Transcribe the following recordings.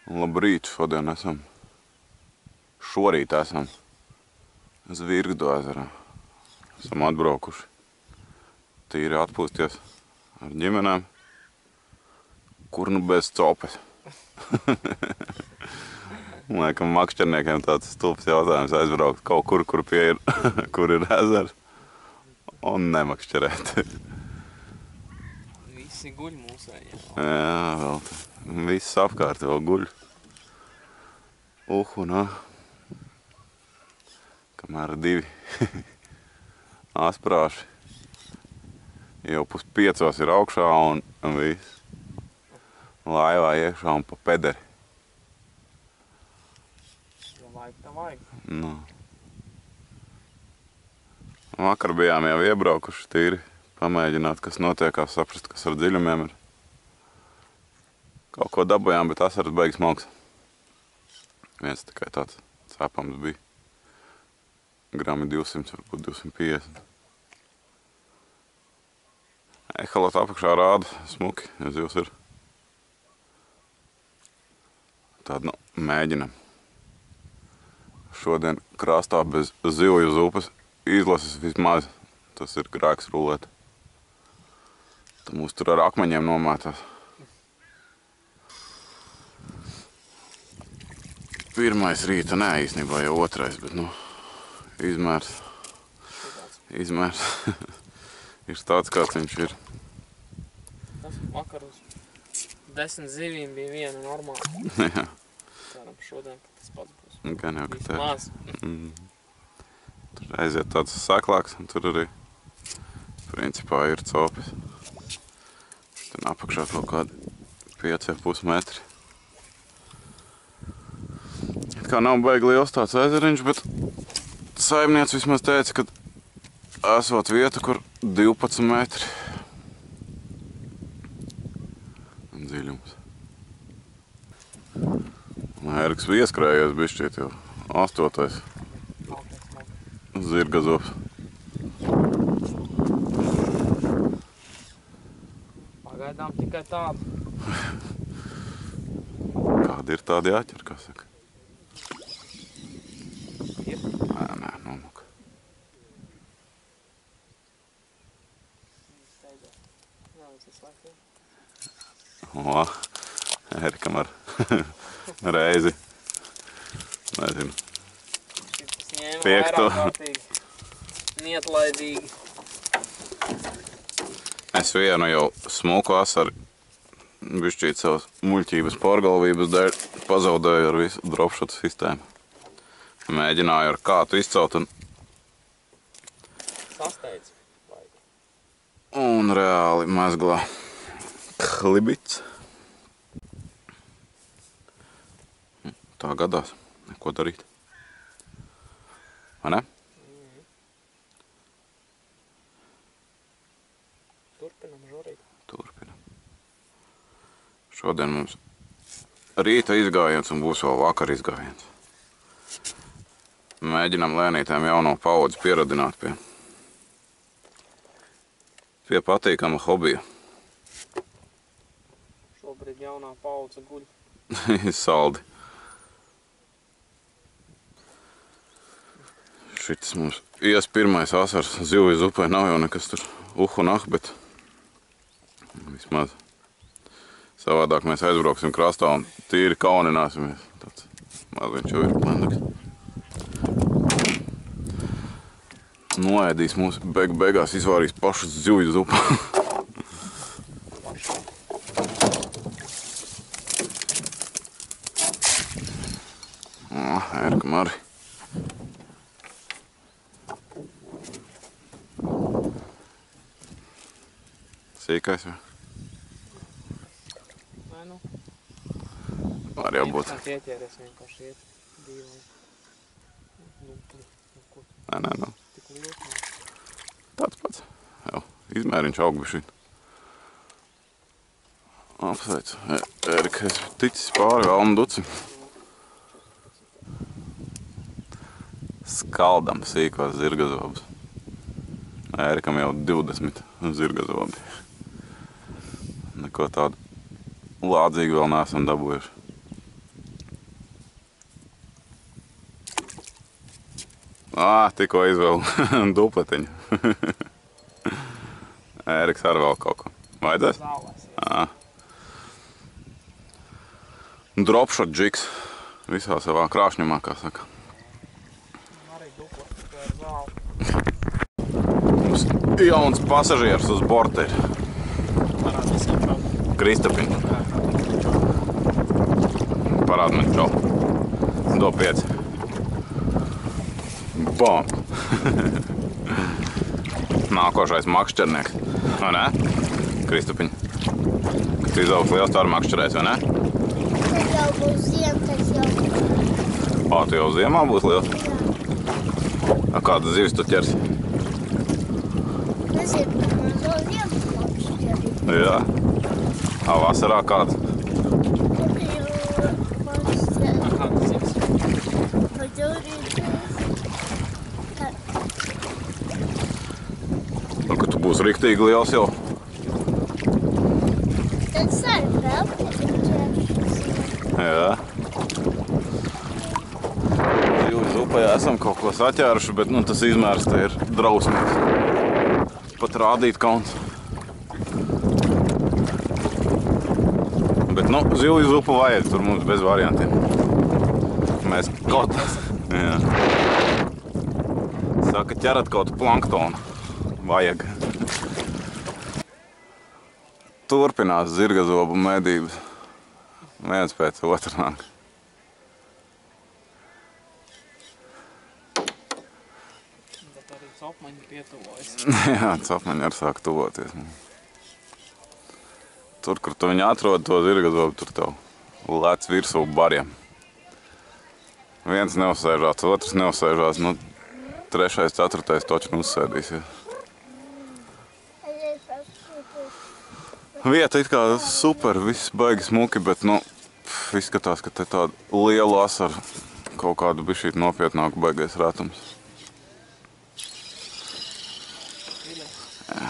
Labrīt, šorīt esam Zvirgdu ezerā. Esam atbraukuši tīri atpūsties ar ģimenēm, kur nu bez copes. Laikam makšķerniekiem tāds stulbs jautājums aizbraukt kaut kur, kur ir ezers un nemakšķerēt. Visi guļ mūsējā. Jā, vēl tā. Viss apkārt vēl guļ. Un kamēr divi asprāši jau 4:30 ir augšā un viss. Laivā iekšā un pa pederi. Ja vajag, tā vajag. Nu. Vakar bijām jau iebraukuši tīri, pamēģināt, kas notiekās, saprast, kas ar dziļumiem ir. Kaut ko dabujām, bet asaras beigas smalks. Viens tikai tāds cēpams bija. Grami 200, varbūt 250. Ehalot apakšā rāda smuki, ja zivs ir. Tad, mēģinam. Šodien krastā bez zivju zupas izlases vismaz. Tas ir grēks rulēt. Tad mūs tur ar akmeņiem nomētās. Pirmais rīta, nē, īstenībā jau otrais, bet, izmērs ir tāds, kāds viņš ir. Tas vakar uz 10 zivīm bija viena normāla. Jā. Ceram, šodien tas pats būs. Gan jau, ka tā. Vismaz. Tur aiziet tāds saklāks, un tur arī, principā, ir copis. Šitien apakšā kaut kādi 5,5 metri. Kā nav baigi liels tāds ezeriņš, bet saimniece vismaz teica, ka esot vieta, kur 12 metri un dziļums. Ēriks bija ieskrējies bišķiet jau 8. zirgazovs. Pagaidām tikai tādu. Kādi ir tādi jāķer, kā saka? Nē, nomuka. O, Ērikam ar reizi. Nezinu. Šitas ņēma Piekto. vairāk kārtīgi. Nietlaidīgi. Es vienu jau smuku asaru bišķīt savas muļķības porgalvības dēļ pazaudēju ar visu dropshot sistēmu. Mēģināju ar kātu izcaut Sasteidz. un reāli mezglā klibits. Tā gadās. Neko darīt. Vai ne? Turpinam žorīt. Turpinam. Šodien mums rīta izgājiens un būs vēl vakar izgājiens. Mēģinam lēnītēm jauno paudzi pieradināt pie patīkama hobija. Šobrīd jaunā paudze guļ. Saldi. Šitas mums pirmais asars zivju zupai nav jau nekas tur un bet vismaz savādāk mēs aizbrauksim krastā un tīri kaunināsimies. Tāds maz viņš jau ir plendaks. Noēdīs mūs beigās izvārīs pašus zivju zupā. Ērkam arī. Sīkais vai? Vai nu? Var jau būt. Tā ieķēries vienkārši iet dīvaini. Nē. Tik liels nav. Tāds pats. Jau, izmēriņš aug bišķi. Apsveicu. Ērika, es ticis pāri vēl un duci. Skaldam sīkos zirgazobus. Ērikam jau 20 zirgazobi. Neko tādu lādzīgu vēl neesam dabūjuši. Tikko izvēlu dupletiņu. Ēriks ar vēl kaut ko. Vajadzēs? Zālēs. Dropshot džiks. Visā savā krāšņumā, kā saka. Arī dupla, tā ir zāle. Mums jauns pasažieris uz borta ir. Parādīs jau čau. Kristapiņš. Parād man čau. Do 5. Bom! Nākošais makšķernieks. Vai ne? Kristapiņ. Kad tu izaugs liels, tu arī makšķerēs, vai ne? Tad jau būs ziem, tas jau. Tu jau ziemā būs liels? Kādas zivis tu ķersi? Nezinu, ka man to ziemu makšķeri. Jā. Vasarā kāds? Tad jau makšķeri. Kāda zivs? Vai tev ir Kad tu būsi riktīgi liels jau. tad sari vēl, kad Jā. Zivs upē esam kaut ko saķēruši, bet tas izmērs te ir drausmīgs. Pat rādīt kauns. Bet zivs upu vajag, tur mums bez variantiem. Mēs kaut... Jā. Saka, ķerat kaut planktonu. Vajag. Turpinās zirgazobu medības. Viens pēc otra nāk. Bet arī copmaņi pietuvojas. Jā, copmaņi arī sāk tuvoties. Tur, kur tu viņu atrod, to zirgazobu, tur tev lec virsū bariem. Viens neuzsēžās, otrs neuzsēžās. Trešais, ceturtais toči uzsēdīsies. Vieta it kā super, viss baigi smuki, bet izskatās, ka te tāda liela asara, kaut kādu bišķīt nopietnāku baigais rētums. Jā.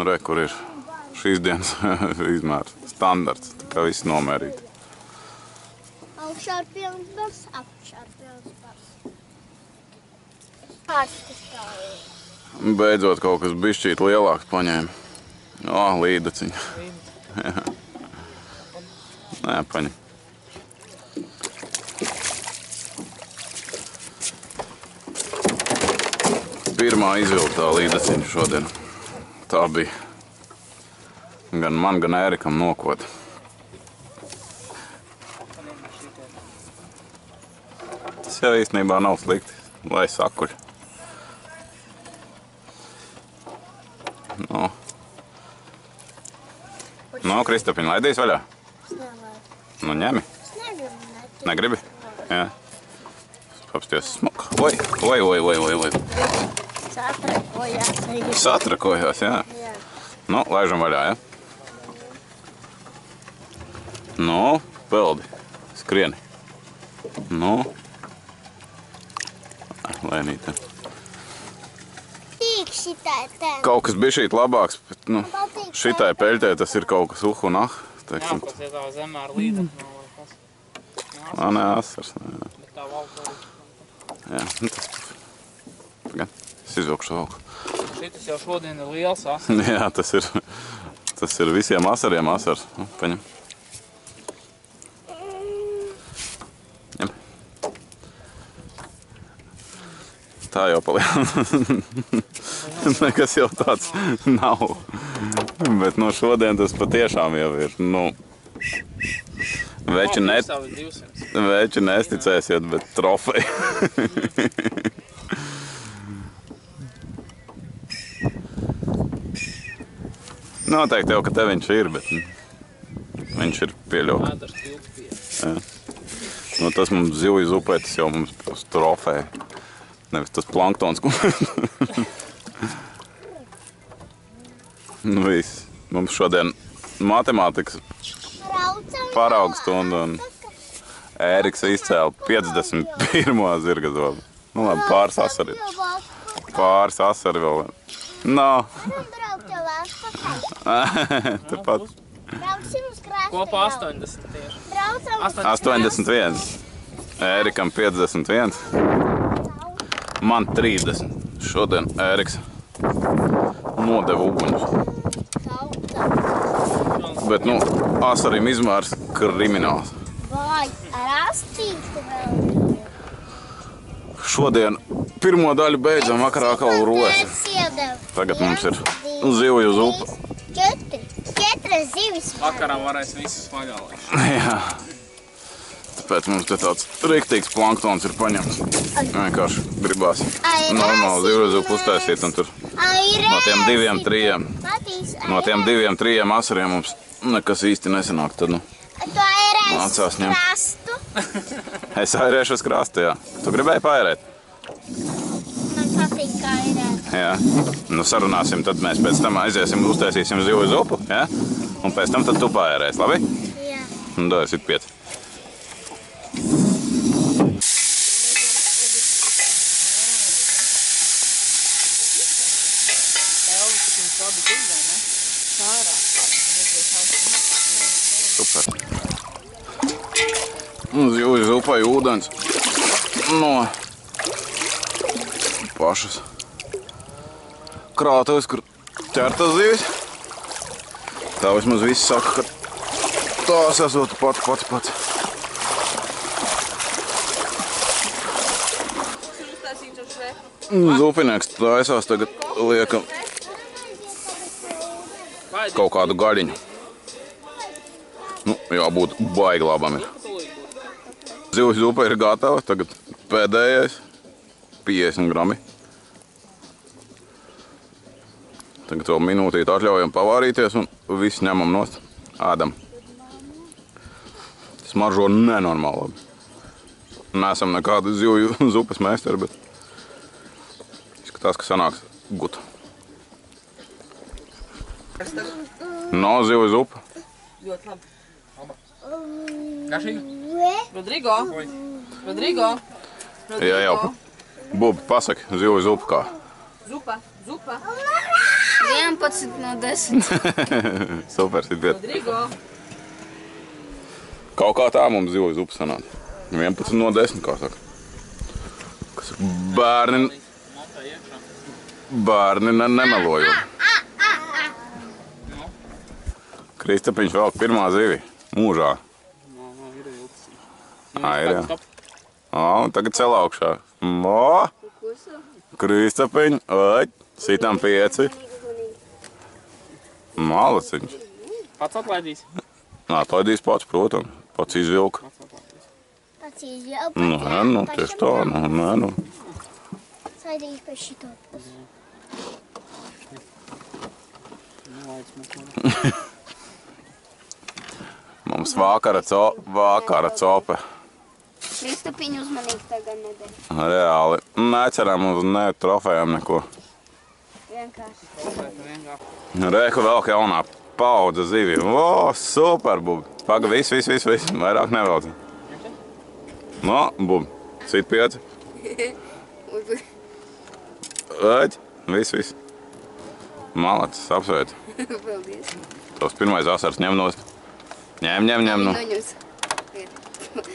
Re, kur ir šīs dienas izmērs, standarts, tā kā viss nomērīt. Augšā ir pilns bars, apakšā ir pilns bars. Kāds tas tā ir? Beidzot kaut kas bišķīt lielāks paņēma. Līdaciņa. Jā. Nē, paņem. Pirmā izvilktā līdaciņa šodien. Tā bija gan man, gan Ērikam nokota. Tas jau īstenībā nav slikti, lai sakuļ. Kristapiņ, laidīs vaļā? Es nevaru. Ņemi. Es negribu netikt. Negribi? Jā. Papsties smuka. Oi. Satrakojās. Satrakojās, jā. Jā. Laižam vaļā, jā? Peldi. Skrieni. Lēnīte. Tīk šitai ten. Kaut kas bišķīt labāks, bet šitai peļtē tas ir kaut kas un teiksim. Jāprasiet tā zemē ar līdekļu vai kas. Nē, asars. Bet tā valka arī. Jā, tas... Gan, es izvilkšu valku. Šitas jau šodien ir liels asars. Jā, tas ir visiem asariem asars. Paņem. Ņem. Tā jau paliek. Nekas jau tāds nav. Bet šodien tas patiešām jau ir. Veči nesticēsiet, bet trofeji. Noteikti jau, ka te viņš ir, bet viņš ir pieļaut. Mēdars tilts pie. Tas mums zivju zupē, tas jau mums būs trofeji. Nevis tas planktons, ko... Viss. Mums šodien matemātikas paraugu stundu un Ēriks izcēla 51. zirgazobu. Labi, pāris asari. Pāris asari vēl. Tepat. Brauksim uz krāstu. Kopā 80 tieši. 81. Ērikam 51. Man 30. Šodien Ēriks nodeva uguņus. Bet, nu, asarim izmērs krimināls. Vai, ar astīti vēl. Šodien pirmo daļu beidzam, vakarā kaut rulēs. Tagad mums ir zivju zupa. 4 zivis. Vakarā varēs visus pagālēt. Jā. Tāpēc mums te tāds riktīgs planktons ir paņemts. Vienkārši gribās normāli zivju zupu uztaisīt, un tur no tiem 2-3 asariem mums nekas īsti nesanāk. Tad, nu, nācās ņemt. Es airēšu uz krastu, jā. Tu gribēji paērēt? Man patīk airēt. Jā. Nu, sarunāsim, tad mēs pēc tam aiziesim, uztaisīsim zivju zupu, jā? Un pēc tam tad tu paērēsi, labi? Jā. Un dod, sit 5. Super. Un zivju zupai ūdens no pašas krātuves, kur ķertas zivis. Tā vismaz visi saka, ka tās esot pats. Zupinieks taisās tagad liekam kaut kādu gaļiņu. Nu, jābūt baigi labam ir. Zivju zupa ir gatava, tagad pēdējais 50 grami. Tagad vēl minūtīt atļaujam pavārīties un viss ņemam nost, ēdam. Smaržo nenormāli labi. Nesam nekādi zivju zupas meistari, bet izskatās, ka sanāks guta. No zivju zupa. Ļoti labi. Garšīgi? Rodrigo? Jā, jau. Bubi, pasaki, zivju zupa kā? Zupa. 11 no 10. Super, sit 5. Rodrigo. Kaut kā tā mums zivju zupa sanāca. 11 no 10, kā saka. Kas bērni nemelojo. Kristapiņš velk pirmā zivi mūžā. Ir, jā. Un tagad cel augšā. Kristapiņ, sitam 5. Malaciņš. Pats atlaidīs? Atlaidīs pats, protams. Pats izvilka. Pats izvilka. Nu, tieši tā, nu. Saidīs pēc šito pusi. Mums vākara cope. Kristapiņu uzmanīgi tagad nedara. Reāli. Neceram uz ne trofējām neko. Vienkārši. Reku velk jaunā paudze zivi. O, super, bubi. Paga, viss. Vairāk nevelc. No, bubi. Sit 5. Viss. Malacis, apsveic. Paldies. Tos pirmais asars ņem nost. Ņem, nu.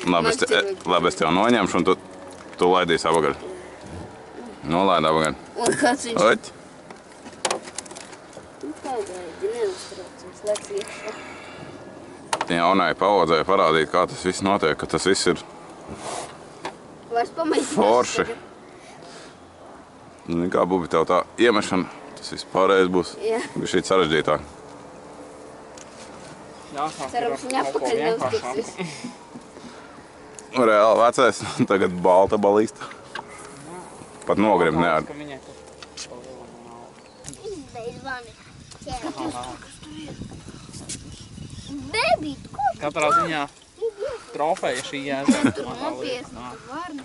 Labi, es tev noņemšu, un tu laidīsi apagaļ. Nolaid apagaļ. Un kāds viņš? Oķ. Pagaidi, neuztraucies, lec iekšā. Jaunai paudzei parādīt, kā tas viss notiek, ka tas viss ir Vairs pamēģinās. forši. Kā bubi tev tā iemešana, tas viss pārējais būs šī sarežģītāk. Cerams, viņa apakaļ neuztiksies. Reāli vecais, tagad balta balīsta. Pat nogrim neār. Izbeidz mani. Bebi, ko? Katrā ziņā trofeja šī jēza. Tur nopiesni, tur vārni.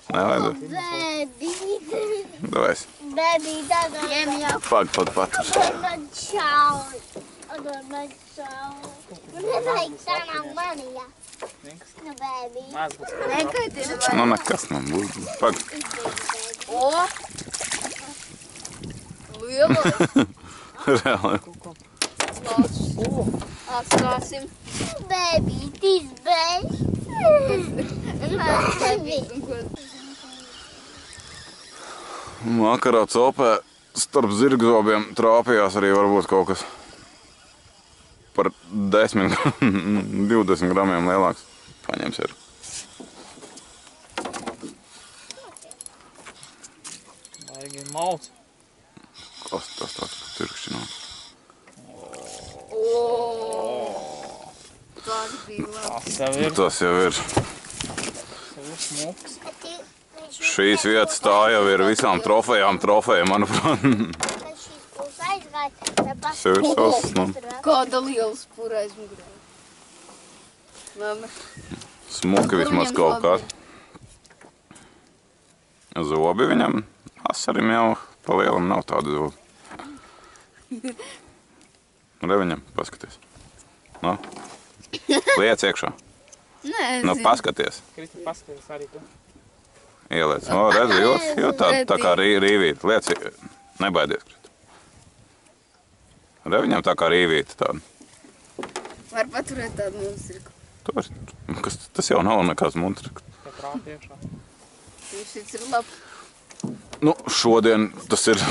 Nevajadzētu. Bebi. Davais. Bebi, tādā. Jem jau. Patur. Čau. Man nevajag tā nav mani, jā. Nu, bebi. Nekaities. Nu, nekas man būs. Pag. O! Lielais. Reāli. daudz. Atstāsim. Baby, this baby. Vakarā copē starp zirgzobiem trāpījās arī varbūt kaut kas par 10, 20 gramiem lielāks. Paņems ir. Baigi malts. Kas tas tāds par cirkšķināt? Kāds bija labi. Tas jau ir Tas jau ir. smuks. Šīs vietas tā jau ir visām trofejām, manuprāt. Šis būs aizgājis. Sev ir savs, nu, Kāda liela spura aizmugurē. Mama. smuki vismaz kaut kā. Zobi viņam, asarim jau pa lielam nav tādu zobi. Re viņam, paskaties. No. Liec iekšā. Nē, Nu, paskaties. Kristi paskaties arī tu. Ieliec. O, redzi, jo tā kā rīvīte. Liec, nebaidies, Krita. Re viņam tā kā rīvīte tāda. Var paturēt tādu monstriku. Tas jau nav nekāds montriks. Kā trāp iekšā. Šis ir labs. Nu, šodien tas ir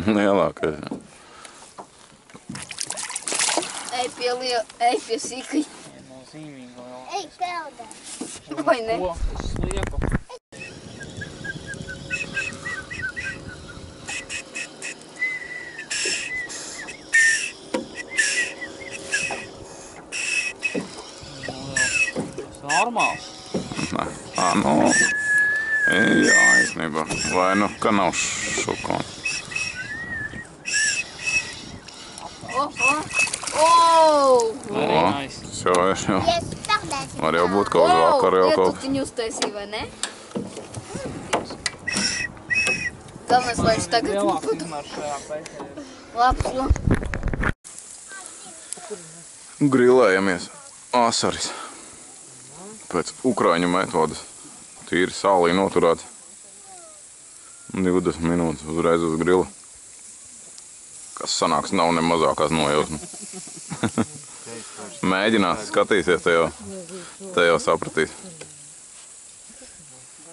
lielākais. Ej pie sīkai. Nozīmīgi vēl. Ej, peldē. Vai ne? Ko? Uz slieku. Tas normāls. Nu, jā, īstenībā. Vai nu, ka nav šokon. Arī nice. Tas jau ir, jau. Yes, peldēsim. Var jau būt kaut uz vakaru jau kaut. Lietutiņu uztaisīja, vai ne? Galvenais, lai viņš tagad Lielāks būtu izmērs šajā peitē ir. labs. Grilējamies asaris. Pēc ukraiņu metodas. Tīri sālī noturēt. 20 minūtes uzreiz uz grila. Kas sanāks, nav ne mazākās nojausmas. Mēģinās, skatīsies, te jau sapratīs.